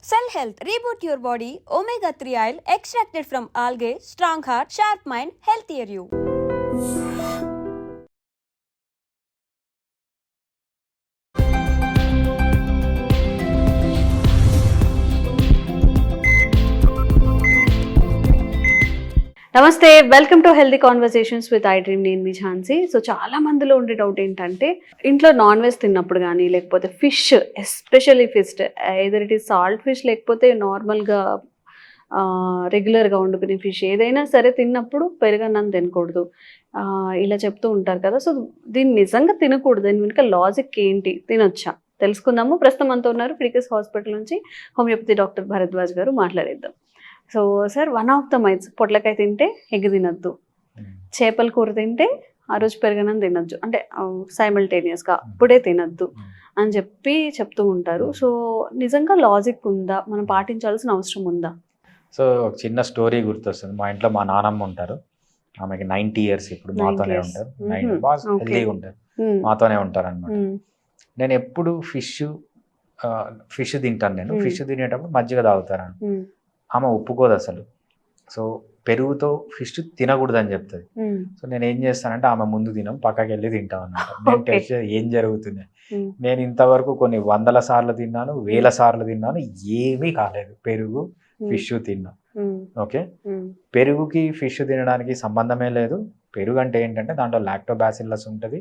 Cell Health, reboot your body, omega-3 oil extracted from algae, strong heart, sharp mind, healthier you. నమస్తే, welcome to healthy conversations with I dream. నేను మీ Jhansi. So చాలా మందిలో ఉండే doubt ఏంటంటే, ఇంట్లో non veg తిన్నప్పుడు కానీ లేకపోతే fish, especially fish, either it is salt fish లేకపోతే నార్మల్గా రెగ్యులర్గా వండుకునే ఫిష్ ఏదైనా సరే తిన్నప్పుడు పెరుగన్నం తినకూడదు ఇలా చెప్తూ ఉంటారు కదా. సో దీన్ని నిజంగా తినకూడదు, దీని వెనుక లాజిక్ ఏంటి, తినొచ్చా తెలుసుకుందాము. ప్రస్తుతం అంతా ఉన్నారు ఫిడికస్ హాస్పిటల్ నుంచి హోమియోపతి డాక్టర్ భరద్వాజ్ గారు. మాట్లాడేద్దాం. So sir, one of the myths, పొట్లకాయ తింటే ఎగ్ తినద్దు, చేపల కూర తింటే ఆ రోజు పెరగనం తినద్దు, అంటే సైమల్టేనియస్గా అప్పుడే తినద్దు అని చెప్తూ ఉంటారు. సో నిజంగా లాజిక్ ఉందా, మనం పాటించాల్సిన అవసరం ఉందా? సో ఒక చిన్న స్టోరీ గుర్తొస్తుంది. మా ఇంట్లో మా నానమ్మ ఉంటారు, ఆమెకి 90 years, ఇప్పుడు మాతోనే ఉంటారు. బాగా హెల్దీగా ఉంటారు, మాతోనే ఉంటారు అనమాట. నేను ఎప్పుడు ఫిష్ తింటాను. నేను ఫిష్ తినేటప్పుడు మజ్జిగ తాగుతాను. ఆమె ఒప్పుకోదు అసలు. సో పెరుగుతో ఫిష్ తినకూడదు అని చెప్తుంది. సో నేను ఏం చేస్తానంటే, ఆమె ముందు తినం, పక్కకి వెళ్ళి తింటాం అనమాట. నేను టెస్ట్ ఏం జరుగుతుంది. నేను ఇంతవరకు కొన్ని 100 సార్లు తిన్నాను, 1000 సార్లు తిన్నాను, ఏమీ కాలేదు. పెరుగు ఫిష్ తిన్నా. ఓకే, పెరుగుకి ఫిష్ తినడానికి సంబంధమే లేదు. పెరుగు అంటే ఏంటంటే దాంట్లో లాక్టోబాసిల్లస్ ఉంటుంది,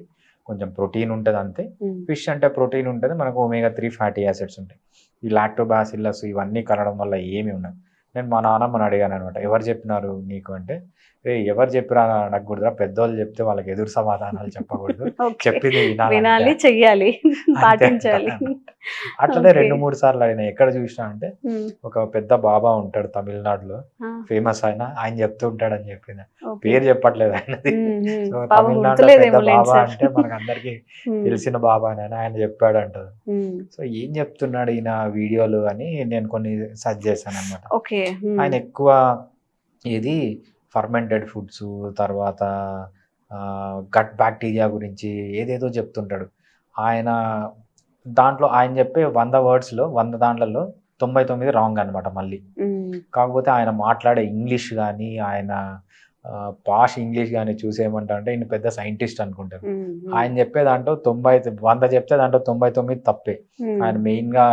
కొంచెం ప్రోటీన్ ఉంటుంది అంతే. ఫిష్ అంటే ప్రోటీన్ ఉంటుంది, మనకు omega-3 ఫ్యాటీ యాసిడ్స్ ఉంటాయి. ఈ లాక్టోబాసిల్లస్ ఇవన్నీ కలవడం వల్ల ఏమి ఉండదు. నేను మా నాన్నమ్మని అడిగాను అనమాట, ఎవరు చెప్పినారు నీకు అంటే, ఎవరు చెప్పిరా అడగకూడదురా, పెద్దవాళ్ళు చెప్తే వాళ్ళకి ఎదురు సమాధానాలు చెప్పకూడదు, చెప్పింది వినాలి, చెయ్యాలి, పాటించాలి. అట్లనే 2-3 సార్లు అడిగిన. ఎక్కడ చూసినా అంటే, ఒక పెద్ద బాబా ఉంటాడు తమిళనాడులో, ఫేమస్ ఆయన చెప్తూ ఉంటాడు అని చెప్పింది. పేరు చెప్పట్లేదు ఆయనది. సో తమిళనాడులో పెద్ద బాబా అంటే మనకు అందరికి తెలిసిన బాబా అని ఆయన చెప్పాడు అంటారు. సో ఏం చెప్తున్నాడు ఈయన వీడియోలు అని నేను కొన్ని సర్చ్ చేశాను అనమాట. ఆయన ఎక్కువ ఇది ఫర్మెంటెడ్ ఫుడ్స్, తర్వాత గట్ బ్యాక్టీరియా గురించి ఏదేదో చెప్తుంటాడు. ఆయన చెప్పే 100 wordsలో 100 దాంట్లలో 99 రాంగ్ అనమాట మళ్ళీ. కాకపోతే ఆయన మాట్లాడే ఇంగ్లీష్ కానీ, ఆయన పాష్ ఇంగ్లీష్ కానీ చూసేయమంటా అంటే ఈయన పెద్ద సైంటిస్ట్ అనుకుంటారు. ఆయన చెప్పే దాంట్లో 100 చెప్తే దాంట్లో 99 తప్పే. ఆయన మెయిన్గా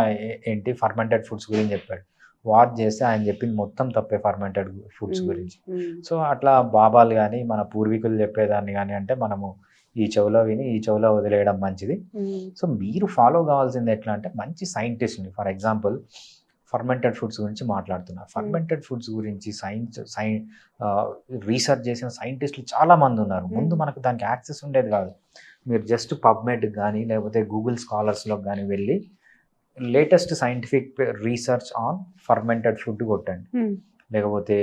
ఏంటి ఫర్మెంటెడ్ ఫుడ్స్ గురించి చెప్పాడు. వాచ్ చేస్తే ఆయన చెప్పింది మొత్తం తప్పే ఫర్మెంటెడ్ ఫుడ్స్ గురించి. సో అట్లా బాబాలు కానీ మన పూర్వీకులు చెప్పేదాన్ని కానీ అంటే మనము ఈ చెవులో విని ఈ చెవులో వదిలేయడం మంచిది. సో మీరు ఫాలో కావాల్సింది ఎట్లా అంటే, మంచి సైంటిస్ట్ని, ఫర్ ఎగ్జాంపుల్ ఫర్మెంటెడ్ ఫుడ్స్ గురించి మాట్లాడుతున్నారు. ఫర్మెంటెడ్ ఫుడ్స్ గురించి రీసెర్చ్ చేసిన సైంటిస్టులు చాలామంది ఉన్నారు. ముందు మనకు దానికి యాక్సెస్ ఉండేది కాదు. మీరు జస్ట్ పబ్మెడ్కి కానీ లేకపోతే గూగుల్ స్కాలర్స్లోకి కానీ వెళ్ళి latest scientific research on fermented food కొట్టండి, లేకపోతే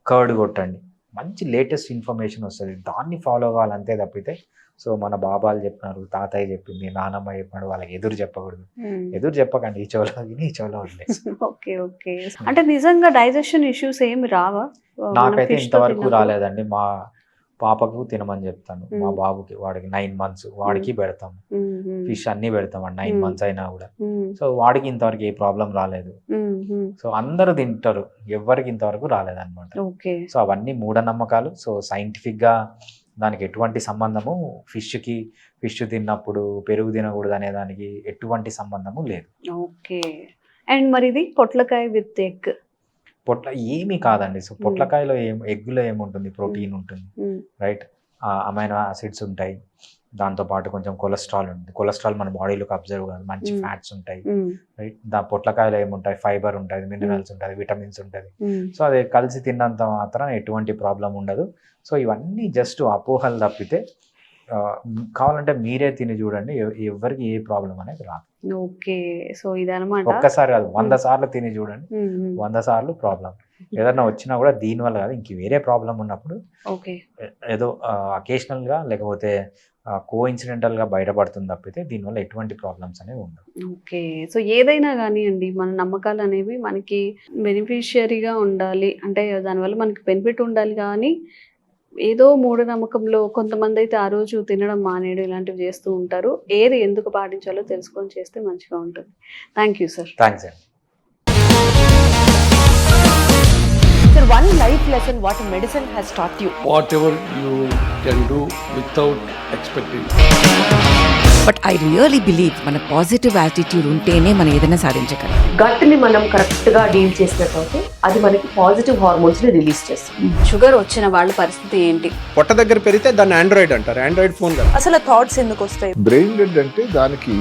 కర్డ్ కొట్టండి, మంచి లేటెస్ట్ ఇన్ఫర్మేషన్ వస్తుంది. దాన్ని ఫాలో కావాలి అంతే తప్పితే, సో మన బాబాలు చెప్పినారు, తాతయ్య చెప్పింది, నానమ్మ చెప్పినాడు, వాళ్ళకి ఎదురు చెప్పకూడదు. ఎదురు చెప్పకండి, ఈ చెవులో విని ఈ చెవులో వదిలేసి. Okay okay. అంటే నిజంగా డైజెషన్ ఇష్యూస్ ఏమి రావా? నాకైతే ఇంతవరకు రాలేదండి. మా పాపకు తినమని చెప్తాను, మా బాబుకి, వాడికి 9 months, వాడికి పెడతాము ఫిష్, అన్ని పెడతాం 9 months అయినా కూడా. సో వాడికి ఇంతవరకు ఏ ప్రాబ్లం రాలేదు. సో అందరూ తింటారు, ఎవరికి ఇంతవరకు రాలేదన్నమాట. సో అవన్నీ మూఢనమ్మకాలు. సో సైంటిఫిక్ గా దానికి ఎటువంటి సంబంధము, ఫిష్ తిన్నప్పుడు పెరుగు తినకూడదు అనే దానికి ఎటువంటి సంబంధము లేదు. ఓకే. అండ్ మరి ఇది పొట్లకాయ విత్ ఎగ్, ఏమీ కాదండి. సో పొట్లకాయలో ఎగ్గులో ఏముంటుంది, ప్రోటీన్ ఉంటుంది, రైట్, అమైనో యాసిడ్స్ ఉంటాయి, దాంతోపాటు కొంచెం కొలెస్ట్రాల్ ఉంటుంది. కొలెస్ట్రాల్ మన బాడీలోకి అబ్జర్వ్ కాదు, మంచి ఫ్యాట్స్ ఉంటాయి, రైట్. పొట్లకాయలో ఏముంటాయి, ఫైబర్ ఉంటుంది, మినరల్స్ ఉంటుంది, విటమిన్స్ ఉంటుంది. సో అది కలిసి తిన్నంత మాత్రం ఎటువంటి ప్రాబ్లం ఉండదు. సో ఇవన్నీ జస్ట్ అపోహలు తప్పితే, కావాలంటే మీరే తిని చూడండి, ఎవరికి ఏ ప్రాబ్లం అనేది రాదు. ఓకే. సో ఇదన్నమాట. ఒక్కసారి కాదు, 100 సార్లు తిని చూడండి, 100 సార్లు ప్రాబ్లం ఏదన్నా వచ్చినా కూడా దీనివల్ల కాదు, ఇంక వేరే ప్రాబ్లం ఉన్నప్పుడు ఏదో అకేషనల్ గా లేకపోతే కోఇన్సిడెంటల్ గా బయటపడుతుంది తప్పితే దీనివల్ల ఎటువంటి ప్రాబ్లమ్స్ అనేవి ఉండవు. ఓకే. సో ఏదైనా కానీ అండి, మన నమ్మకాలు అనేవి మనకి బెనిఫిషియరీగా ఉండాలి, అంటే దానివల్ల మనకి బెనిఫిట్ ఉండాలి. కానీ ఏదో మూఢనమ్మకంలో కొంతమంది అయితే ఆ రోజు తినడం మానేయడం ఇలాంటివి చేస్తూ ఉంటారు. ఏది ఎందుకు పాటించాలో తెలుసుకొని చేస్తే మంచిగా ఉంటుంది. Thank you sir. థ్యాంక్స్ అండి. one life lesson what medicine has taught you. Whatever you can do without expecting. But I really believe మన పాజిటివ్ యాటిట్యూడ్ ఉంటేనే మనం ఏదైనా సాధించగలం. గట్ని మనం కరెక్ట్గా డీల్ చేసినట్లయితే అది మనకి పాజిటివ్ హార్మోన్స్ని రిలీజ్ చేస్తుంది. షుగర్ వచ్చిన వాళ్ళ పరిస్థితి ఏంటి? పొట్ట దగ్గర పెరిగితే దాన్ని ఆండ్రాయిడ్ అంటారు, ఆండ్రాయిడ్ ఫోన్ కదా. అసలు థాట్స్ ఎందుకు వస్తాయి? బ్రెయిన్ డెడ్ అంటే దానికి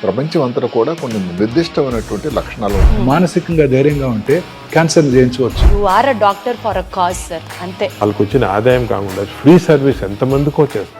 ప్రపంచం అంతా కూడా కొన్ని నిర్దిష్టమైనటువంటి లక్షణాలు ఉంటాయి. మానసికంగా ధైర్యంగా ఉంటే క్యాన్సర్ జయించవచ్చు. You are a doctor for a cause sir, అంతే. వాళ్ళకి వచ్చిన ఆదాయం కాకుండా ఫ్రీ సర్వీస్ ఎంతమందికో చేస్తుంది.